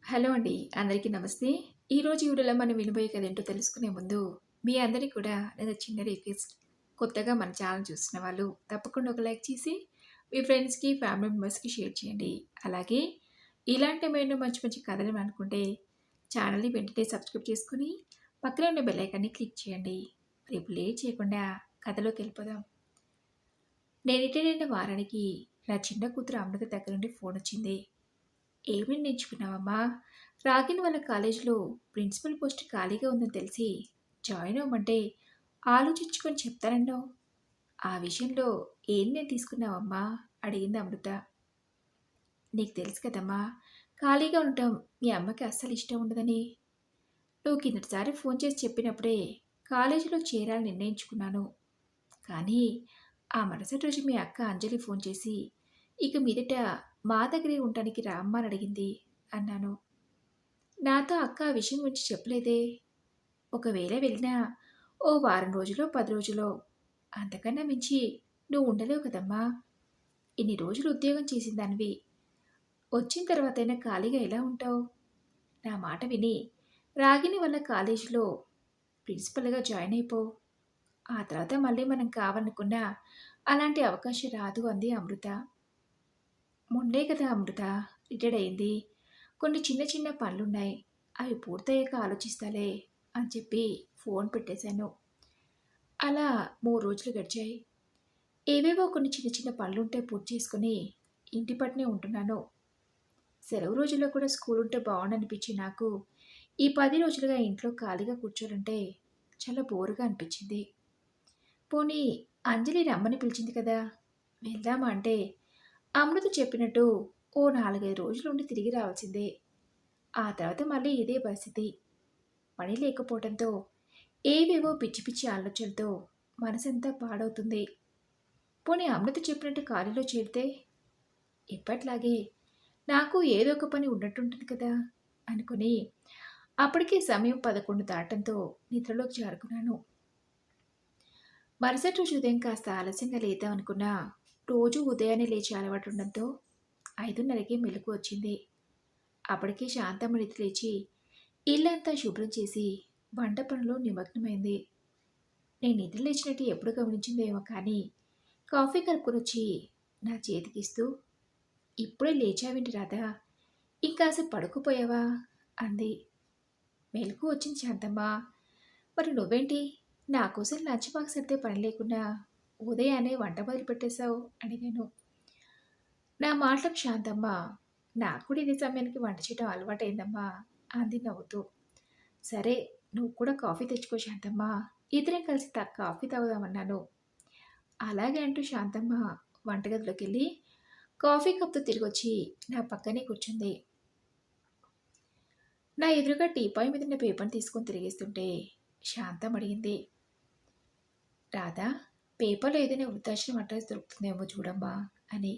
Hello అండి. అందరికీ నమస్తే. ఈరోజు వీడియోలో మనం వినబోయే కథ ఏంటో తెలుసుకునే ముందు, మీ అందరికీ కూడా నాది చిన్న రిక్వెస్ట్. కొత్తగా మన ఛానల్ చూస్తున్న వాళ్ళు తప్పకుండా ఒక లైక్ చేసి, మీ ఫ్రెండ్స్‌కి, ఫ్యామిలీ మెంబర్స్‌కి షేర్ చేయండి. అలాగే ఇలాంటి ఏమైనా మంచి మంచి కథలు అనుకుంటే ఛానల్‌ని వెంటనే సబ్స్క్రైబ్ చేసుకొని, పక్కనే ఉన్న బెల్ ఐకాన్‌ని క్లిక్ చేయండి. రేపు లేట్ చేయకుండా కథలోకెళ్ళిపోదాం. నేను రిటైర్ అయిన వారానికి నా చిన్న కూతురు అమృత దగ్గర నుండి ఫోనొచ్చింది. ఏమని నేర్చుకున్నావమ్మా? రాగిణి వాళ్ళ కాలేజీలో ప్రిన్సిపల్ పోస్ట్ ఖాళీగా ఉందని తెలిసి జాయిన్ అవ్వమంటే ఆలోచించుకొని చెప్తానన్నావు. ఆ విషయంలో ఏం నేను తీసుకున్నావమ్మా? అడిగింది అమృత. నీకు తెలుసు కదమ్మా, ఖాళీగా ఉండటం మీ అమ్మకి అస్సలు ఇష్టం ఉండదని. నువ్వు కిందటిసారి ఫోన్ చేసి చెప్పినప్పుడే కాలేజీలో చేరాలని నిర్ణయించుకున్నాను. కానీ ఆ మరుసటి రోజు మీ అక్క అంజలి ఫోన్ చేసి ఇక మీదట మా దగ్గరే ఉండటానికి రామ్మా అని అడిగింది అన్నాను. నాతో అక్క ఆ విషయం గురించి చెప్పలేదే. ఒకవేళ వెళ్ళినా ఓ వారం రోజులో 10 రోజులో, అంతకన్నా మించి నువ్వు ఉండలేవు కదమ్మా. ఇన్ని రోజులు ఉద్యోగం చేసిన దానివి, వచ్చిన తర్వాతైనా ఖాళీగా ఎలా ఉంటావు? నా మాట విని రాగిణి వల్ల కాలేజీలో ప్రిన్సిపల్గా జాయిన్ అయిపో. ఆ తర్వాత మళ్ళీ మనం కావాలనుకున్నా అలాంటి అవకాశం రాదు అంది అమృత. మొన్నే కదా అమృత రిటైర్డ్ అయింది. కొన్ని చిన్న చిన్న పనులున్నాయి. అవి పూర్తయ్యాక ఆలోచిస్తాలే అని చెప్పి ఫోన్ పెట్టేశాను. అలా 3 రోజులు గడిచాయి. ఏవేవో కొన్ని చిన్న చిన్న పనులుంటే పూర్తి చేసుకొని ఇంటి పట్టునే ఉంటున్నాను. సెలవు రోజుల్లో కూడా స్కూల్ ఉంటే బాగుండనిపించి నాకు ఈ 10 రోజులుగా ఇంట్లో ఖాళీగా కూర్చోనంటే చాలా బోరుగా అనిపించింది. పోనీ అంజలి రమ్మని పిలిచింది కదా, వెళ్దామా అంటే అమృత చెప్పినట్టు ఓ 4, 5 రోజులుండి తిరిగి రావాల్సిందే. ఆ తర్వాత మళ్ళీ ఇదే పరిస్థితి. పని లేకపోవడంతో ఏవేవో పిచ్చి పిచ్చి ఆలోచనలతో మనసంతా పాడవుతుంది. పోనీ అమృత చెప్పినట్టు కాలేజీలో చేరితే ఎప్పట్లాగే నాకు ఏదో ఒక పని ఉన్నట్టుంటుంది కదా అనుకుని అప్పటికే సమయం 11 దాటంతో నిద్రలోకి జారుకున్నాను. మరుసటి రోజు ఉదయం కాస్త ఆలస్యంగా లేద్దామనుకున్నా రోజు ఉదయాన్నే లేచే అలవాటు ఉండడంతో 5:30కే మెలకు వచ్చింది. అప్పటికే శాంతమ్మ నిద్ర లేచి ఇల్లంతా శుభ్రం చేసి వంట పనిలో నిమగ్నమైంది. నేను నిద్ర లేచినట్టు ఎప్పుడు గమనించిందో ఏమో కానీ కాఫీ కలుపుకొనొచ్చి నా చేతికిస్తూ, ఇప్పుడే లేచావేంటి రాధా, ఇంకాసేపు పడుకోపోయావా అంది. మెలకు వచ్చింది శాంతమ్మ. మరి నువ్వేంటి నా కోసం లంచ్ బాక్స్ సర్దే పని లేకుండా ఉదయాన్నే వంట మొదలు పెట్టేశావు అడిగాను. నా మాటలకు శాంతమ్మ, నాకు కూడా ఇదే సమయానికి వంట చేయడం అలవాటైందమ్మా అంది నవ్వుతూ. సరే, నువ్వు కూడా కాఫీ తెచ్చుకో శాంతమ్మ, ఇద్దరం కలిసి కాఫీ తాగుదామన్నాను. అలాగే అంటూ శాంతమ్మ వంటగదిలోకెళ్ళి కాఫీ కప్తో తిరిగొచ్చి నా పక్కనే కూర్చుంది. నా ఎదురుగా టీపాయ్ మీద ఉన్న పేపర్ని తీసుకొని తిరిగేస్తుంటే శాంతం అడిగింది. రాధా, పేపర్లో ఏదైనా వృద్ధాశ్రమం అడ్రస్ దొరుకుతుందేమో చూడమ్మా అని.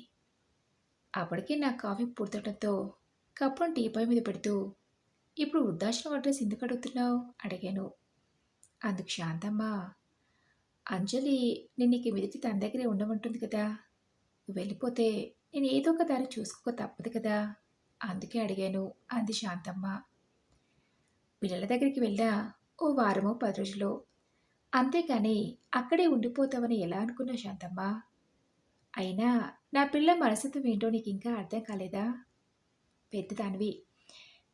అప్పటికే నా కాఫీ పూర్తవడంతో కప్పును టీపాయ్ మీద పెడుతూ, ఇప్పుడు వృద్ధాశ్రమం అడ్రస్ ఎందుకు అడుగుతున్నావు అడిగాను. అందుకు శాంతమ్మ, అంజలి నిన్ను మీదకి తన దగ్గరే ఉండమంటుంది కదా, నువ్వు వెళ్ళిపోతే నేను ఏదో ఒక దారి చూసుకోక తప్పదు కదా, అందుకే అడిగాను అంది శాంతమ్మ. పిల్లల దగ్గరికి వెళ్ళా ఓ వారమో 10 రోజులో, అంతేకాని అక్కడే ఉండిపోతావని ఎలా అనుకున్నావు శాంతమ్మ? అయినా నా పిల్ల మనస్తత్వం ఏంటో నీకు ఇంకా అర్థం కాలేదా? పెద్దదానివి,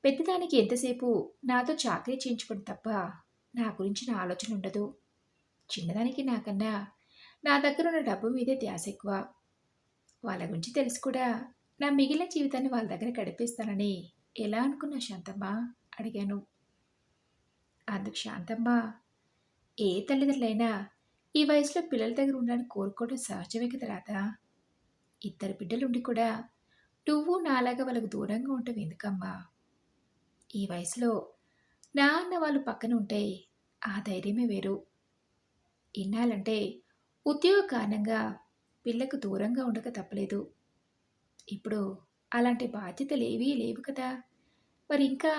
పెద్దదానికి ఎంతసేపు నాతో చాకరీ చేయించుకోవడం తప్ప నా గురించి నా ఆలోచన ఉండదు. చిన్నదానికి నాకన్నా నా దగ్గర ఉన్న డబ్బు మీదే ధ్యాస ఎక్కువ. వాళ్ళ గురించి తెలిసి కూడా నా మిగిలిన జీవితాన్ని వాళ్ళ దగ్గర గడిపేస్తానని ఎలా అనుకున్నా శాంతమ్మ అడిగాను. అందుకు శాంతమ్మ, ఏ తల్లిదండ్రులైనా ఈ వయసులో పిల్లల దగ్గర ఉండాలని కోరుకోవడం సహజమే కదా రాధా. ఇద్దరు బిడ్డలుండి కూడా నువ్వు నాలాగా వాళ్ళకు దూరంగా ఉంటావు ఎందుకమ్మా? ఈ వయసులో నా అన్న వాళ్ళు పక్కన ఉంటే ఆ ధైర్యమే వేరు. ఇన్నాళ్ళంటే ఉద్యోగ కారణంగా పిల్లకు దూరంగా ఉండక తప్పలేదు. ఇప్పుడు అలాంటి బాధ్యతలు ఏవీ లేవు కదా, మరి ఇంకా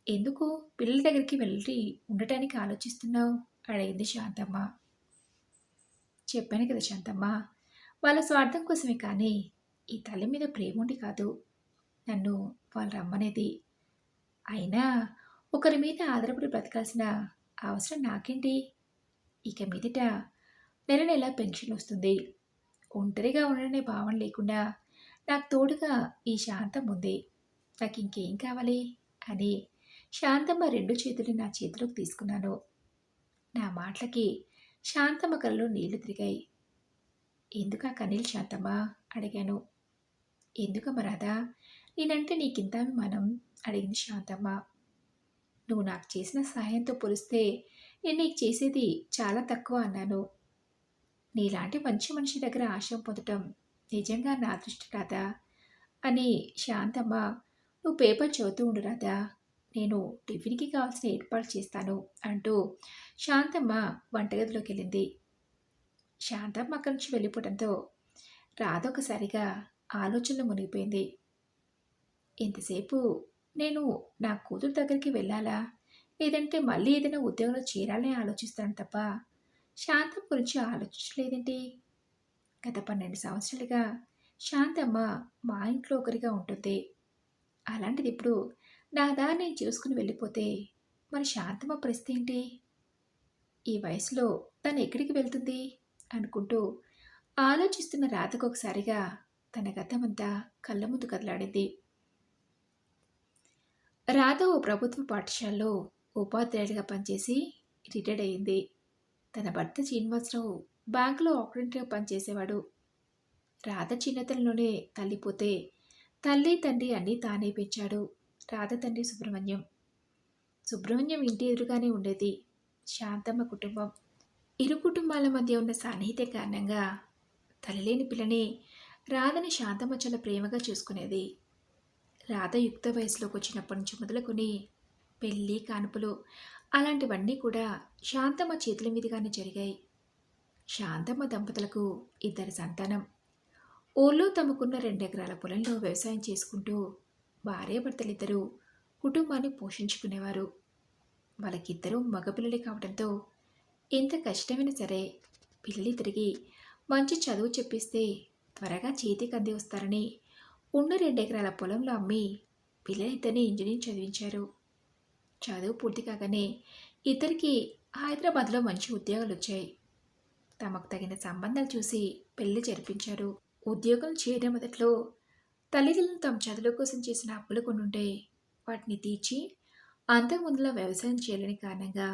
ఎందుకు పిల్లల దగ్గరికి వెళ్ళి ఉండటానికి ఆలోచిస్తున్నావు అడిగింది శాంతమ్మ. చెప్పాను కదా శాంతమ్మ, వాళ్ళ స్వార్థం కోసమే కానీ ఈ తల్లి మీద ప్రేమ ఉండి కాదు నన్ను వాళ్ళు రమ్మనేది. అయినా ఒకరి మీద ఆధారపడి బ్రతకాల్సిన అవసరం నాకేంటి? ఇక మీదట నెల నెల పెన్షన్ వస్తుంది. ఒంటరిగా ఉండడనే భావన లేకుండా నాకు తోడుగా ఈ శాంతం ఉంది. నాకింకేం కావాలి? అని శాంతమ్మ 2 చేతులు నా చేతిలోకి తీసుకున్నాను. నా మాటలకి శాంతమ్మ కళ్ళలో నీళ్లు తిరిగాయి. "ఎందుకా కన్నీళ్ళు శాంతమ్మా?" అడిగాను. "ఎందుకమ్మ రాధా? నేనంటే నీకింత అభిమానం?" అడిగింది శాంతమ్మ. "నువ్వు నాకు చేసిన సహాయంతో పోలిస్తే నేను నీకు చేసేది చాలా తక్కువ" అన్నాను. "నీలాంటి మంచి మనిషి దగ్గర ఆశ్రయం పొందటం నిజంగా నా అదృష్టం రాధా" అని శాంతమ్మ, "నువ్వు పేపర్ చదువుతూ ఉండు రాధా. నేను టిఫిన్‌కి కావాల్సిన ఏర్పాట్లు చేస్తాను" అంటూ శాంతమ్మ వంటగదిలోకెళ్ళింది. శాంతమ్మ అక్కడి నుంచి వెళ్ళిపోవడంతో రాధ ఒకసారిగా ఆలోచనలో మునిగిపోయింది. ఇంతసేపు నేను నా కూతురు దగ్గరికి వెళ్ళాలా? లేదంటే మళ్ళీ ఏదైనా ఉద్యోగంలో చేరాలని ఆలోచిస్తాను తప్ప శాంతం గురించి ఆలోచించలేదేంటి? గత 12 సంవత్సరాలుగా శాంతమ్మ మా ఇంట్లో ఒకరిగా ఉంటుంది. అలాంటిది ఇప్పుడు నా దారి నేను చూసుకుని వెళ్ళిపోతే మరి శాంతమ్మ పరిస్థితి ఏంటి? ఈ వయసులో తను ఎక్కడికి వెళ్తుంది? అనుకుంటూ ఆలోచిస్తున్న రాధకు ఒకసారిగా తన గతమంతా కళ్ళ ముందు కదలాడింది. రాధ ఓ ప్రభుత్వ పాఠశాలలో ఉపాధ్యాయుడిగా పనిచేసి రిటైర్డ్ అయింది. తన భర్త శ్రీనివాసరావు బ్యాంకులో అకౌంటెంట్‌గా పనిచేసేవాడు. రాధ చిన్నతనంలోనే తల్లిపోతే తల్లి, తండ్రి అన్నీ తానే పెంచాడు. రాధ తండ్రి సుబ్రహ్మణ్యం. సుబ్రహ్మణ్యం ఇంటి ఎదురుగానే ఉండేది శాంతమ్మ కుటుంబం. ఇరు కుటుంబాల మధ్య ఉన్న సాన్నిహిత్యం కారణంగా తల్లిలేని పిల్లని రాధని శాంతమ్మ చాలా ప్రేమగా చూసుకునేది. రాధ యుక్త వయసులోకి వచ్చినప్పటి నుంచి మొదలుకొని పెళ్ళి, కానుపులు అలాంటివన్నీ కూడా శాంతమ్మ చేతుల మీదుగానే జరిగాయి. శాంతమ్మ దంపతులకు 2 సంతానం. ఊళ్ళో తమకున్న 2 ఎకరాల పొలంలో వ్యవసాయం చేసుకుంటూ భార్యాభర్తలిద్దరూ కుటుంబాన్ని పోషించుకునేవారు. వాళ్ళకిద్దరూ మగపిల్లలే కావడంతో ఎంత కష్టమైనా సరే పిల్లలు తిరిగి మంచి చదువు చెప్పిస్తే త్వరగా చేతికి అంది వస్తారని ఉన్న 2 ఎకరాల పొలంలో అమ్మి పిల్లలిద్దరిని ఇంజనీరింగ్ చదివించారు. చదువు పూర్తి కాగానే ఇద్దరికి హైదరాబాద్లో మంచి ఉద్యోగాలు వచ్చాయి. తమకు తగిన సంబంధాలు చూసి పెళ్లి జరిపించారు. ఉద్యోగం చేరిన మొదట్లో తల్లిదండ్రులు తమ చదువుల కోసం చేసిన అప్పులు కొనుంటే వాటిని తీర్చి అంతకుముందులా వ్యవసాయం చేయలేని కారణంగా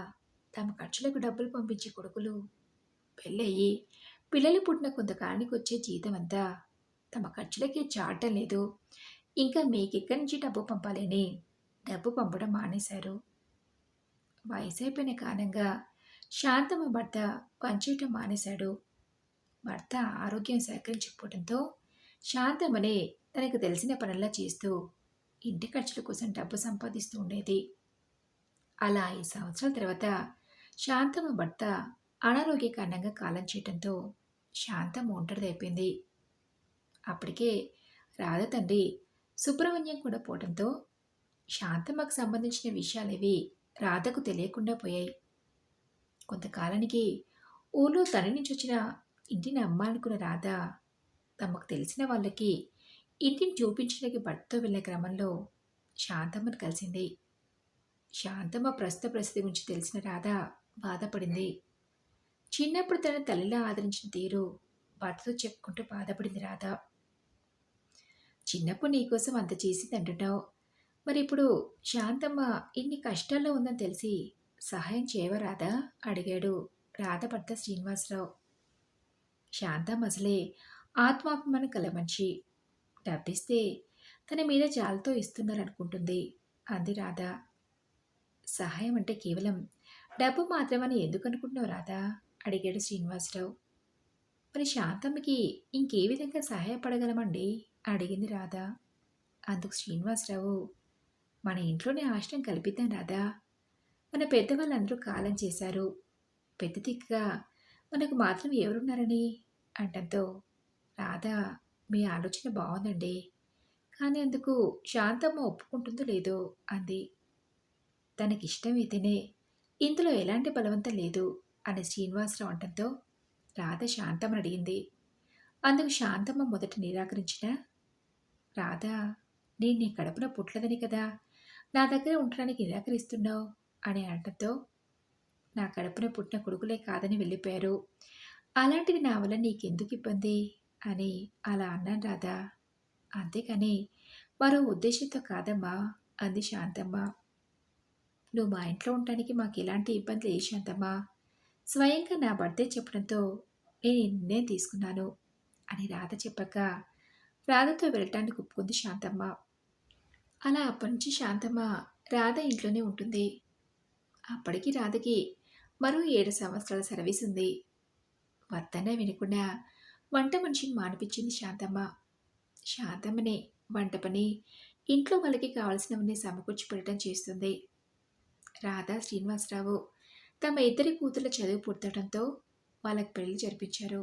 తమ ఖర్చులకు డబ్బులు పంపించే కొడుకులు పెళ్ళయి పిల్లలు పుట్టిన కొంతకాలానికి వచ్చే జీతం అంతా తమ ఖర్చులకే చాటం లేదు. ఇంకా మీకెక్కడి నుంచి డబ్బు పంపాలని డబ్బు పంపడం మానేశారు. వయసైపోయిన కారణంగా శాంతమ్మ భర్త పనిచేయటం మానేశాడు. భర్త ఆరోగ్యం సహకరించకపోవడంతో శాంతమ్మనే తనకు తెలిసిన పనుల్లా చేస్తూ ఇంటి ఖర్చుల కోసం డబ్బు సంపాదిస్తూ ఉండేది. అలా 5 సంవత్సరాల తర్వాత శాంతమ్మ భర్త అనారోగ్య కారణంగా కాలం చేయటంతో శాంతమ్మ ఒంటరిదైపోయింది. అప్పటికే రాధ తండ్రి సుబ్రహ్మణ్యం కూడా పోవడంతో శాంతమ్మకు సంబంధించిన విషయాలేవి రాధకు తెలియకుండా పోయాయి. కొంతకాలానికి ఊళ్ళో తల్లి నుంచి వచ్చిన ఇంటిని అమ్మాలనుకున్న రాధ తమకు తెలిసిన వాళ్ళకి ఇంటిని చూపించడానికి భర్తతో వెళ్ళే క్రమంలో శాంతమ్మను కలిసింది. శాంతమ్మ ప్రస్తుత పరిస్థితి గురించి తెలిసిన రాధ బాధపడింది. చిన్నప్పుడు తన తల్లిలా ఆదరించిన తీరు భర్తతో చెప్పుకుంటూ బాధపడింది రాధ. చిన్నప్పుడు నీకోసం అంత చేసింది అంటున్నావు. మరి ఇప్పుడు శాంతమ్మ ఇన్ని కష్టాల్లో ఉందని తెలిసి సహాయం చేయవా రాధా? అడిగాడు రాధ భర్త శ్రీనివాసరావు. శాంతమ్మ అసలే ఆత్మాభిమానం కల మనిషి. డబ్బిస్తే తన మీద జాలతో ఇస్తున్నారనుకుంటుంది అంది రాధ. సహాయం అంటే కేవలం డబ్బు మాత్రమని ఎందుకు అనుకుంటున్నావు రాధా? అడిగాడు శ్రీనివాసరావు. మరి శాంతమ్మకి ఇంకే విధంగా సహాయపడగలమండి? అడిగింది రాధ. అందుకు శ్రీనివాసరావు, మన ఇంట్లోనే ఆశ్రయం కల్పిద్దాం రాధా. మన పెద్దవాళ్ళందరూ కాలం చేశారు. పెద్ద దిక్కుగా మనకు మాత్రం ఎవరున్నారని అంటంతో రాధ, మీ ఆలోచన బాగుందండి. కానీ అందుకు శాంతమ్మ ఒప్పుకుంటుందో లేదో అంది. తనకిష్టమైతేనే, ఇందులో ఎలాంటి బలవంతం లేదు అని శ్రీనివాసరావు అంటంతో రాధ శాంతమ్మని అడిగింది. అందుకు శాంతమ్మ మొదట నిరాకరించిన రాధ, నేను నీ కడుపున పుట్టలేదని కదా నా దగ్గర ఉండడానికి నిరాకరిస్తున్నావు అని అనటంతో నా కడుపున పుట్టిన కొడుకులే కాదని వెళ్ళిపోయారు. అలాంటిది నా వల్ల నీకెందుకు ఇబ్బంది అని అలా అన్నాను రాధా. అంతేకాని మరో ఉద్దేశంతో కాదమ్మా అంది శాంతమ్మ. నువ్వు మా ఇంట్లో ఉండటానికి మాకు ఎలాంటి ఇబ్బంది లేదు శాంతమ్మ. స్వయంగా నా బర్త్డే చెప్పడంతో నేను ఈ నిర్ణయం తీసుకున్నాను అని రాధ చెప్పాక రాధతో వెళ్ళటానికి ఒప్పుకుంది శాంతమ్మ. అలా అప్పటి నుంచి శాంతమ్మ రాధ ఇంట్లోనే ఉంటుంది. అప్పటికి రాధకి మరో 7 సంవత్సరాల సర్వీస్ ఉంది. వద్దన్నా వినకుండా వంట మనిషిని మానిపించింది శాంతమ్మ. శాంతమ్మనే వంట పని, ఇంట్లో వాళ్ళకి కావలసినవన్నీ సమకూర్చి పెట్టడం చేస్తుంది. రాధ, శ్రీనివాసరావు తమ ఇద్దరి కూతుర్ల చదువు పూర్తవడంతో వాళ్ళకి పెళ్లి జరిపించారు.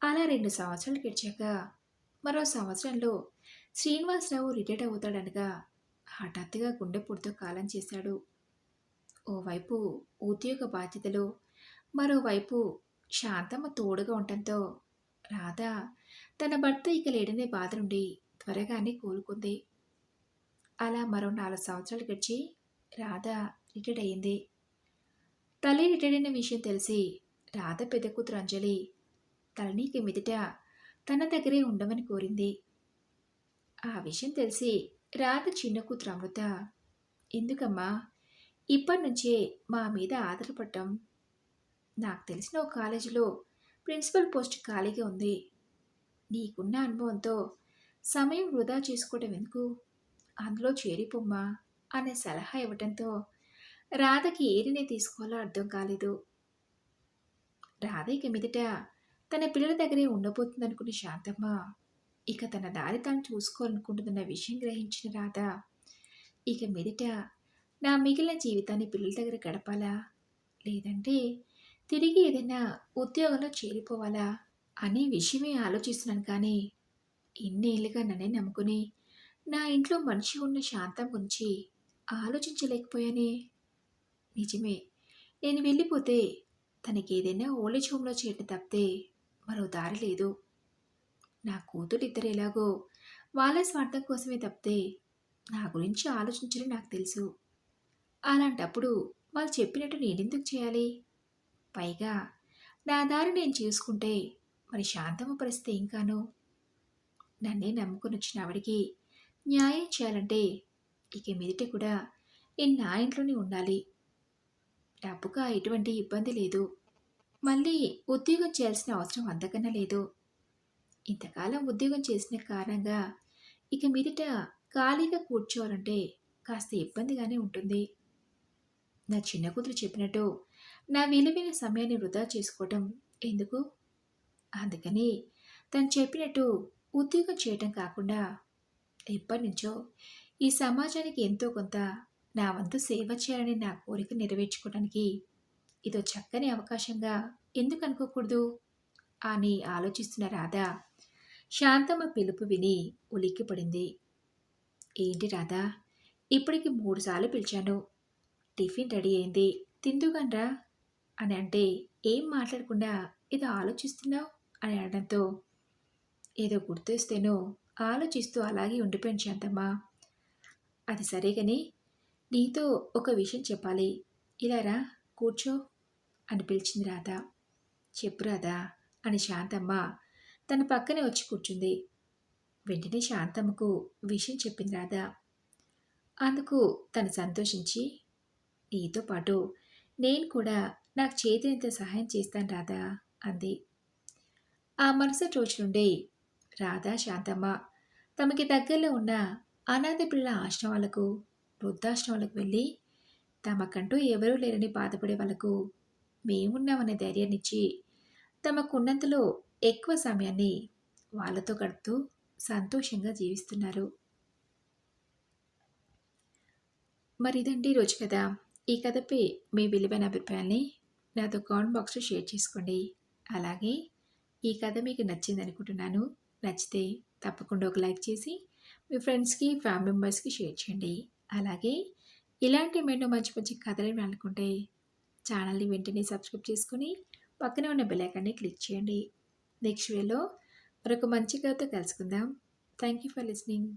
అలా 2 సంవత్సరాలు గడిచాక మరో సంవత్సరంలో శ్రీనివాసరావు రిటైర్డ్ అవుతాడనగా హఠాత్తుగా గుండెపోటుతో కాలం చేశాడు. ఓవైపు ఉద్యోగ బాధ్యతలు, మరోవైపు శాంతమ్మ తోడుగా ఉండటంతో రాధ తన భర్త ఇక లేడనే బాధ నుండి త్వరగానే కోలుకుంది. అలా మరో 4 సంవత్సరాలు గడిచి రాధ రిటైర్డ్ అయింది. తల్లి రిటైర్డ్ అయిన విషయం తెలిసి రాధ పెద్ద కూతురు అంజలి తల్లిని ఇక మీదట తన దగ్గరే ఉండమని కోరింది. ఆ విషయం తెలిసి రాధ చిన్న కూతురు అమృత, ఎందుకమ్మా ఇప్పటి నుంచే మా మీద ఆధారపడటం? నాకు తెలిసిన ఒక కాలేజీలో ప్రిన్సిపల్ పోస్ట్ ఖాళీగా ఉంది. నీకున్న అనుభవంతో సమయం వృధా చేసుకోవడం ఎందుకు, అందులో చేరిపోమ్మా అనే సలహా ఇవ్వటంతో రాధకి ఏ నిర్ణయం తీసుకోవాలో అర్థం కాలేదు. రాధ ఇక మీదట తన పిల్లల దగ్గరే ఉండబోతుందనుకున్న శాంతమ్మ ఇక తన దారి తాను చూసుకోవాలనుకుంటుందన్న విషయం గ్రహించిన రాధ, ఇక మీదట నా మిగిలిన జీవితాన్ని పిల్లల దగ్గర గడపాలా, లేదంటే తిరిగి ఏదైనా ఉద్యోగంలో చేరిపోవాలా అనే విషయమే ఆలోచిస్తున్నాను. కానీ ఇన్నేళ్ళుగా నన్నే నమ్ముకుని నా ఇంట్లో మనిషి ఉన్న శాంతం గురించి ఆలోచించలేకపోయానే. నిజమే, నేను వెళ్ళిపోతే తనకి ఏదైనా ఓల్డేజ్ హోమ్లో చేరడం తప్పితే మరో దారి లేదు. నా కూతురు ఇద్దరు ఎలాగో వాళ్ళ స్వార్థం కోసమే తప్పితే నా గురించి ఆలోచించడం నాకు తెలుసు. అలాంటప్పుడు వాళ్ళు చెప్పినట్టు నేనెందుకు చేయాలి? పైగా నా దారి నేను చూసుకుంటే మరి శాంతమ్మ పరిస్థితి ఏం కాను? నన్నే నమ్ముకుని వచ్చిన ఆవిడికి న్యాయం చేయాలంటే ఇక మీదట కూడా నేను నా ఇంట్లోనే ఉండాలి. డబ్బుగా ఎటువంటి ఇబ్బంది లేదు. మళ్ళీ ఉద్యోగం చేయాల్సిన అవసరం అంతకన్నా లేదు. ఇంతకాలం ఉద్యోగం చేసిన కారణంగా ఇక మీదట ఖాళీగా కూర్చోవాలంటే కాస్త ఇబ్బందిగానే ఉంటుంది. నా చిన్న కూతురు చెప్పినట్టు నా విలువైన సమయాన్ని వృధా చేసుకోవటం ఎందుకు? అందుకని తను చెప్పినట్టు ఉద్యోగం చేయటం కాకుండా ఎప్పటి నుంచో ఈ సమాజానికి ఎంతో కొంత నా వంతు సేవ చేయాలని నా కోరిక నెరవేర్చుకోవడానికి ఇదో చక్కని అవకాశంగా ఎందుకు అనుకోకూడదు అని ఆలోచిస్తున్న రాధ శాంతమ్మ పిలుపు విని ఉలిక్కిపడింది. ఏంటి రాధా, ఇప్పటికి 3 సార్లు పిలిచాను. టిఫిన్ రెడీ అయింది, తిందుగానరా అని అంటే ఏం మాట్లాడకుండా ఏదో ఆలోచిస్తున్నావు అని అనడంతో ఏదో గుర్తొస్తేనో ఆలోచిస్తూ అలాగే ఉండిపోయాను శాంతమ్మ. అది సరేగాని నీతో ఒక విషయం చెప్పాలి, ఇలా రా కూర్చో అని పిలిచింది రాధ. చెప్పు రాధా అని శాంతమ్మ తన పక్కనే వచ్చి కూర్చుంది. వెంటనే శాంతమ్మకు విషయం చెప్పింది రాధ. అందుకు తను సంతోషించి, నీతో పాటు నేను కూడా నాకు చేతినంత సహాయం చేస్తాను రాధా అంది. ఆ మరుసటి రోజు నుండి రాధా, శాంతమ్మ తమకి దగ్గరలో ఉన్న అనాథ పిల్లల ఆశ్రమాలకు, వృద్ధాశ్రమాలకు వెళ్ళి తమకంటూ ఎవరూ లేరని బాధపడే వాళ్ళకు మేమున్నామనే ధైర్యాన్నిచ్చి తమకున్నంతలో ఎక్కువ సమయాన్ని వాళ్ళతో గడుపుతూ సంతోషంగా జీవిస్తున్నారు. మరి ఇదండి ఈరోజు కథ. ఈ కథపై మీ విలువైన అభిప్రాయాన్ని నాతో కామెంట్ బాక్స్లో షేర్ చేసుకోండి. అలాగే ఈ కథ మీకు నచ్చింది అనుకుంటున్నాను. నచ్చితే తప్పకుండా ఒక లైక్ చేసి మీ ఫ్రెండ్స్కి, ఫ్యామిలీ మెంబర్స్కి షేర్ చేయండి. అలాగే ఇలాంటి ఎన్నో మంచి మంచి కథలు అనుకుంటే ఛానల్ని వెంటనే సబ్స్క్రైబ్ చేసుకుని పక్కనే ఉన్న బెల్ ఐకాన్ని క్లిక్ చేయండి. నెక్స్ట్ వీడియోలో మరొక మంచి కథతో కలుసుకుందాం. Thank you for listening.